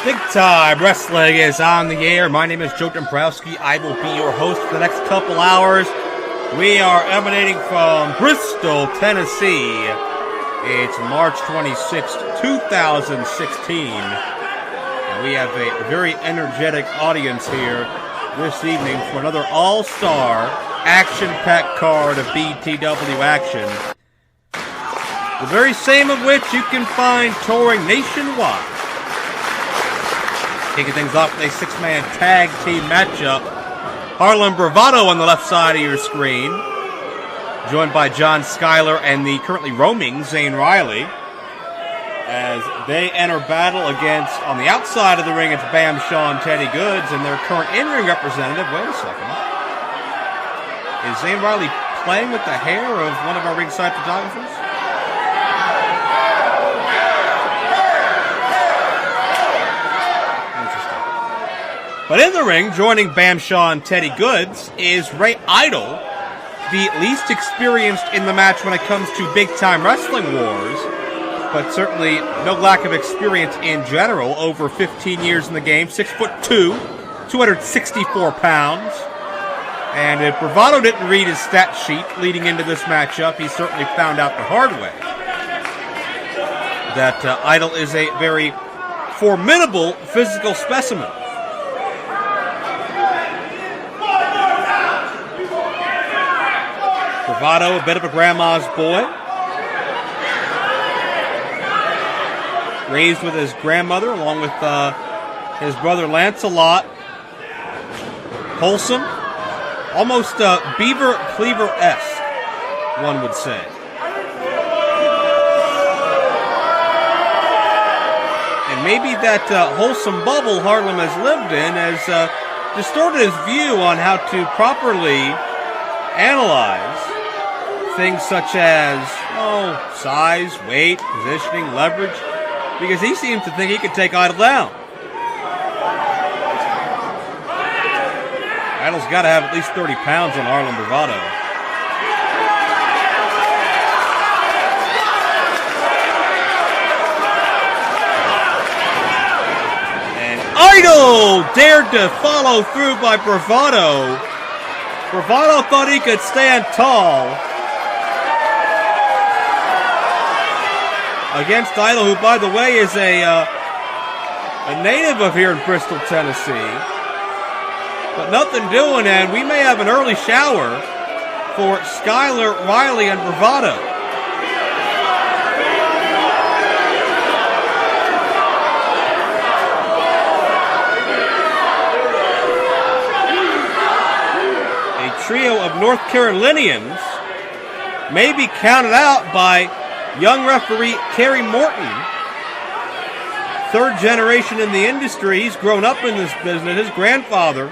Big Time Wrestling is on the air. My name is Joe Dombrowski. I will be your host for the next couple hours. We are emanating from Bristol, Tennessee. It's March 26th, 2016. And we have a very energetic audience here this evening for another all-star, action-packed card of BTW action. The very same of which you can find touring nationwide. Kicking things off with a six-man tag team matchup. Harlem Bravado on the left side of your screen, joined by John Skyler and the currently roaming Zane Riley, as they enter battle against, on the outside of the ring, it's Bam Shaw Teddy Goodz and their current in-ring representative. Wait a second. Is Zane Riley playing with the hair of one of our ringside photographers? But in the ring, joining Bam Shaw and Teddy Goodz, is Ray Idol, the least experienced in the match when it comes to big-time wrestling wars, but certainly no lack of experience in general. Over 15 years in the game, 6'2", 264 pounds. And if Bravado didn't read his stat sheet leading into this matchup, he certainly found out the hard way that Idol is a very formidable physical specimen. Bravado, a bit of a grandma's boy. Raised with his grandmother, along with his brother Lancelot. Wholesome. Almost Beaver Cleaver-esque, one would say. And maybe that wholesome bubble Harlem has lived in has distorted his view on how to properly analyze things such as, size, weight, positioning, leverage, because he seems to think he could take Idol down. Idol's got to have at least 30 pounds on Harlem Bravado. And Idol dared to follow through by Bravado. Bravado thought he could stand tall against Idol, who, by the way, is a native of here in Bristol, Tennessee. But nothing doing, and we may have an early shower for Skyler, Riley, and Bravado. A trio of North Carolinians may be counted out by young referee Kerry Morton, third generation in the industry. He's grown up in this business. His grandfather,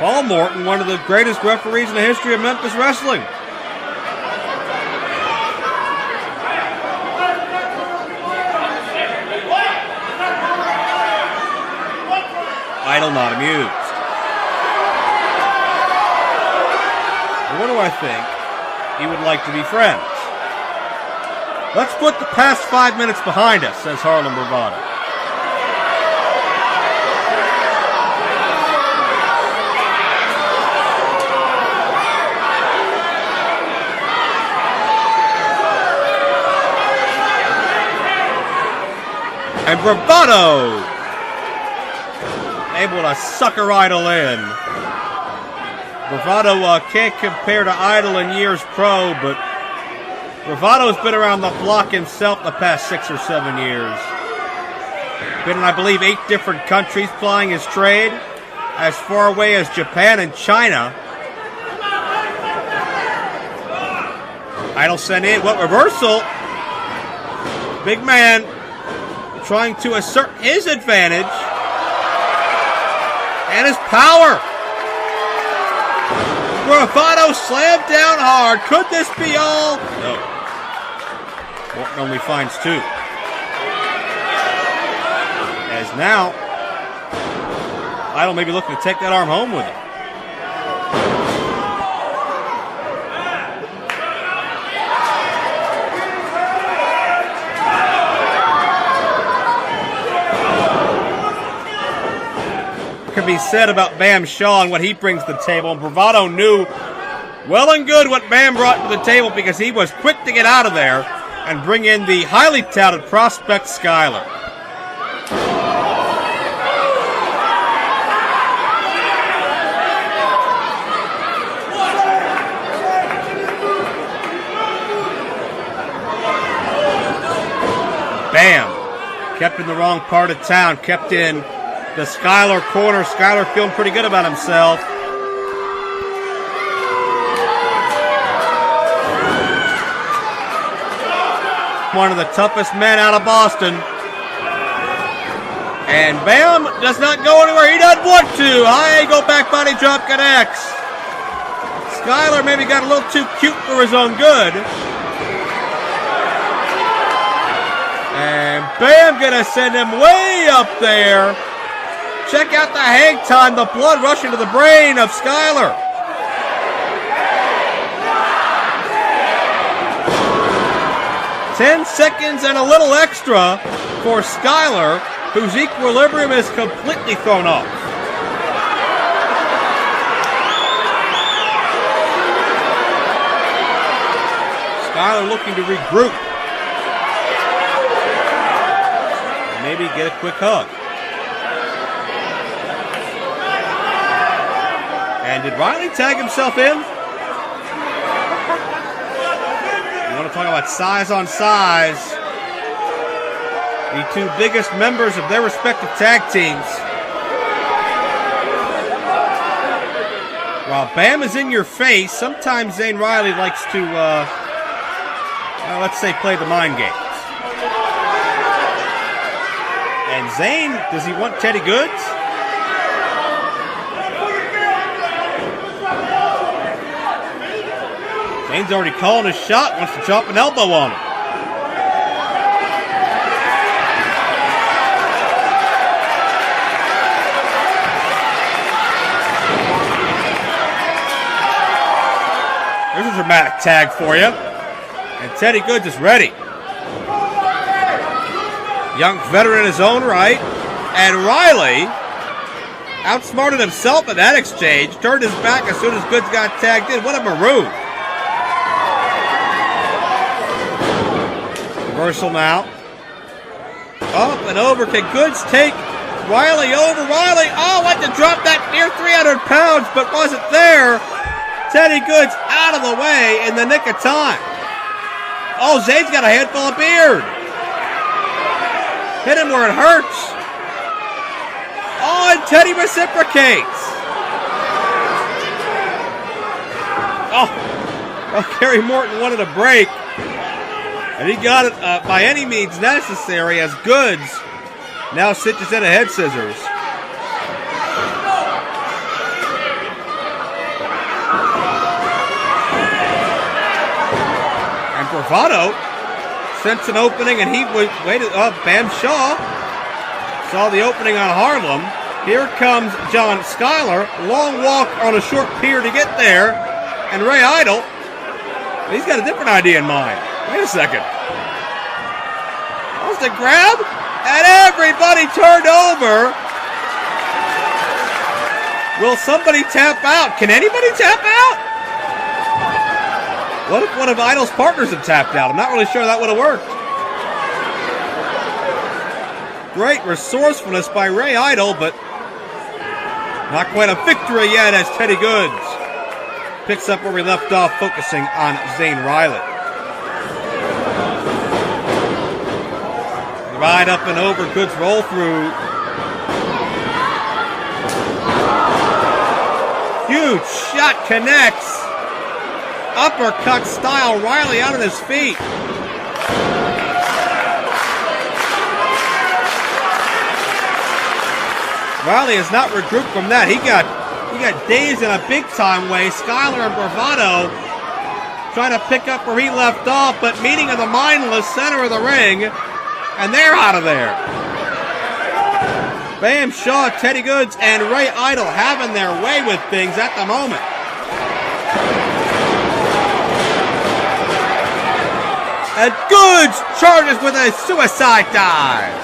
Paul Morton, one of the greatest referees in the history of Memphis wrestling. Idol not amused. What do I think? He would like to be friends. Let's put the past 5 minutes behind us, says Harlem Bravado. And Bravado able to sucker Idol in. Bravado can't compare to Idol in years pro, but Bravado's been around the block himself the past 6 or 7 years. Been in, I believe, 8 different countries plying his trade, as far away as Japan and China. Idol sent in. What reversal? Big man trying to assert his advantage and his power. Bravado slammed down hard. Could this be all? No. Morton only finds 2. As now, Idol may be looking to take that arm home with him. can be said about Bam Shaw and what he brings to the table. And Bravado knew well and good what Bam brought to the table because he was quick to get out of there and bring in the highly touted prospect Skyler. Bam! Kept in the wrong part of town, kept in the Skyler corner. Skyler feeling pretty good about himself. One of the toughest men out of Boston. And Bam does not go anywhere. He doesn't want to. High angle back body drop connects. Skyler maybe got a little too cute for his own good. And Bam gonna send him way up there. Check out the hang time, the blood rushing to the brain of Skyler. "10 seconds and a little extra for Skyler, whose equilibrium is completely thrown off. Skyler looking to regroup. Maybe get a quick hug. And did Riley tag himself in? You want to talk about size on size. The two biggest members of their respective tag teams. While Bam is in your face, sometimes Zane Riley likes to, let's say, play the mind games. And Zane, does he want Teddy Goodz? Zane's already calling his shot, wants to chop an elbow on him. There's a dramatic tag for you. And Teddy Goodz is ready. Young veteran in his own right. And Riley outsmarted himself in that exchange. Turned his back as soon as Goodz got tagged in. What a maroon. Reversal now. Up and over. Can Goodz take Riley over? Riley, like to drop that near 300 pounds, but wasn't there. Teddy Goodz out of the way in the nick of time. Oh, Zane's got a handful of beard. Hit him where it hurts. Oh, and Teddy reciprocates. Oh, Kerry Morton wanted a break. And he got it by any means necessary as Goodz now stitches in a head scissors. And Bravado sensed an opening, and he waited up. Bam Shaw saw the opening on Harlem. Here comes John Skyler. Long walk on a short pier to get there. And Ray Idol, he's got a different idea in mind. Wait a second. That was the grab, and everybody turned over. Will somebody tap out? Can anybody tap out? What if one of Idol's partners had tapped out? I'm not really sure that would have worked. Great resourcefulness by Ray Idol, but not quite a victory yet as Teddy Goodz picks up where we left off, focusing on Zane Riley. Ride up and over, Goodz roll through. Huge shot connects. Uppercut style, Riley out on his feet. Riley has not regrouped from that. He got dazed in a big time way. Skyler and Bravado trying to pick up where he left off, but meeting in the mindless center of the ring, and they're out of there. Bam Shaw, Teddy Goodz, and Ray Idol having their way with things at the moment. And Goodz charges with a suicide dive.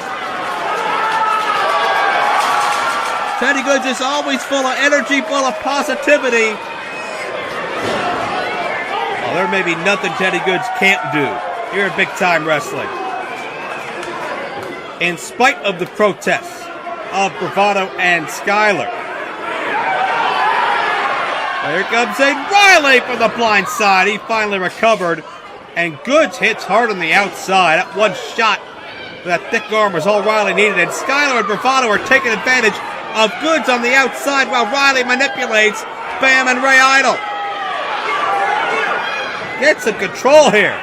Teddy Goodz is always full of energy, full of positivity. Well, there may be nothing Teddy Goodz can't do here in Big Time Wrestling. In spite of the protests of Bravado and Skyler. Here comes Zane Riley from the blind side. He finally recovered. And Goodz hits hard on the outside. That one shot with that thick arm was all Riley needed. And Skyler and Bravado are taking advantage of Goodz on the outside while Riley manipulates Bam and Ray Idol. Get some control here.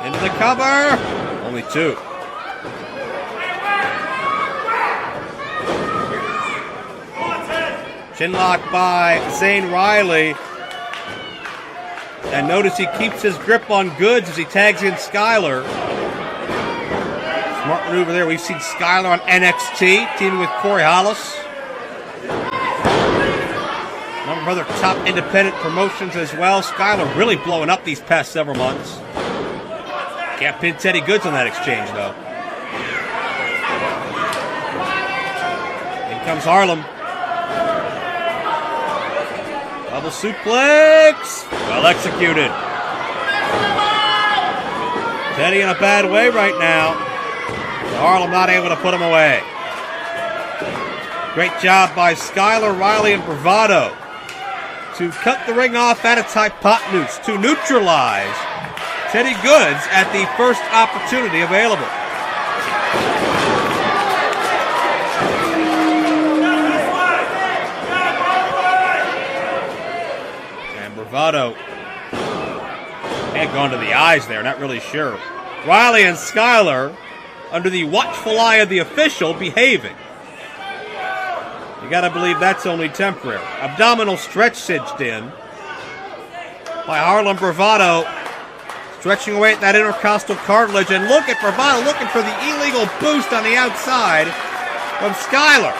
Into the cover. Only two. Chinlock by Zane Riley. And notice he keeps his grip on Goodz as he tags in Skyler. Smart maneuver there. We've seen Skyler on NXT, teaming with Corey Hollis. A number of other top independent promotions as well. Skyler really blowing up these past several months. Can't pin Teddy Goodz on that exchange, though. In comes Harlem. Double suplex. Well executed. Teddy in a bad way right now. Harlem not able to put him away. Great job by Skyler, Riley, and Bravado to cut the ring off at its hypotenuse to neutralize Teddy Goodz at the first opportunity available. And Bravado had gone to the eyes there, not really sure. Riley and Skyler, under the watchful eye of the official, behaving. You gotta believe that's only temporary. Abdominal stretch cinched in by Harlem. Bravado stretching away at that intercostal cartilage, and look at Bravado looking for the illegal boost on the outside from Skyler.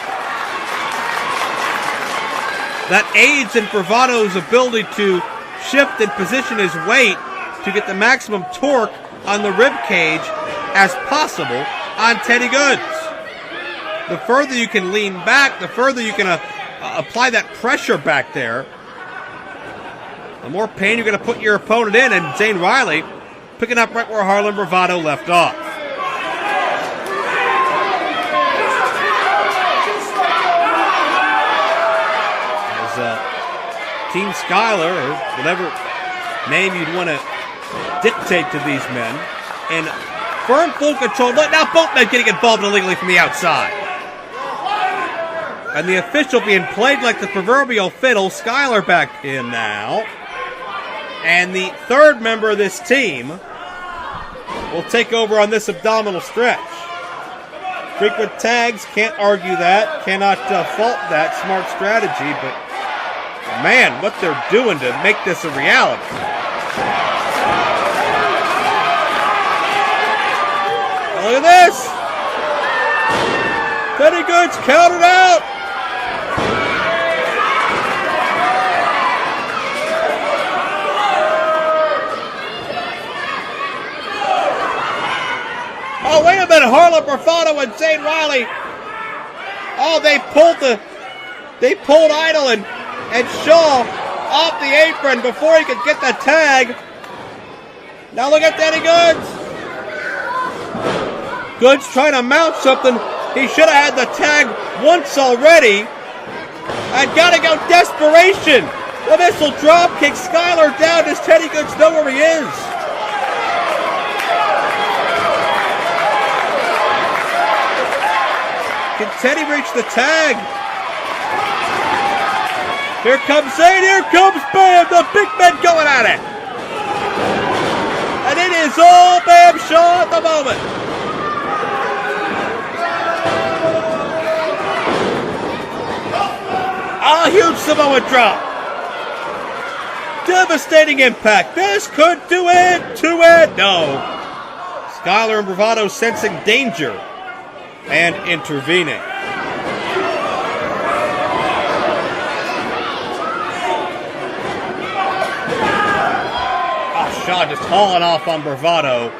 That aids in Bravado's ability to shift and position his weight to get the maximum torque on the rib cage as possible on Teddy Goodz. The further you can lean back, the further you can apply that pressure back there, the more pain you're going to put your opponent in. And Zane Riley picking up right where Harlem Bravado left off. As Team Skyler, or whatever name you'd want to dictate to these men, in firm full control. Now both men getting involved illegally from the outside. And the official being played like the proverbial fiddle. Skyler back in now. And the third member of this team will take over on this abdominal stretch. Frequent tags, can't argue that. Cannot fault that smart strategy. But, man, what they're doing to make this a reality. Look at this. Teddy Goodz counted out. Oh, wait a minute. Harlem Bravado and Zane Riley. Oh, they pulled Idol and Shaw off the apron before he could get the tag. Now look at Teddy Goodz. Goodz trying to mount something. He should have had the tag once already. And gotta go desperation. The missile drop kicks Skyler down. Does Teddy Goodz know where he is? Can Teddy reach the tag? Here comes Zane. Here comes Bam. The big men going at it. And it is all Bam Shaw at the moment. A huge Samoa drop. Devastating impact. This could do it to it. No. Skyler and Bravado sensing danger and intervening. Oh, Shaw just hauling off on Bravado.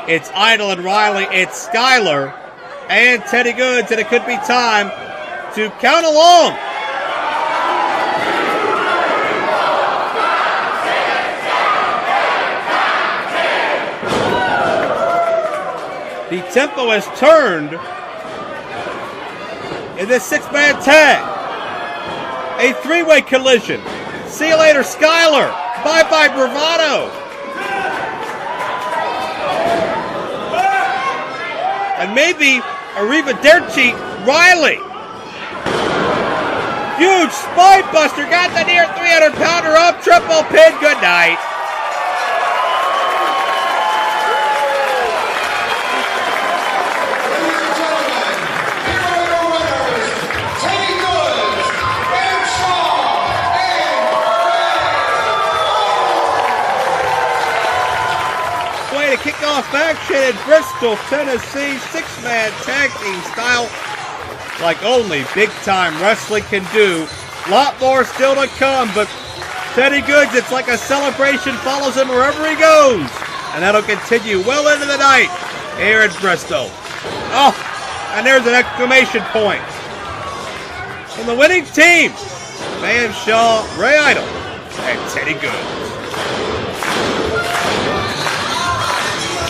It's Idol and Riley. It's Skyler. and Teddy Goodz, and it could be time to count along. The tempo has turned in this six-man tag. A three-way collision. See you later, Skyler. Bye-bye, Bravado. And maybe Arrivederci, Riley. Huge spine buster. Got the near 300-pounder up. Triple pin. Good night. Kickoff action in Bristol, Tennessee, six-man tag team style, like only big-time wrestling can do. Lot more still to come, but Teddy Goodz, it's like a celebration follows him wherever he goes, and that'll continue well into the night here in Bristol. Oh, and there's an exclamation point from the winning team, Van Shaw, Ray Idol, and Teddy Goodz.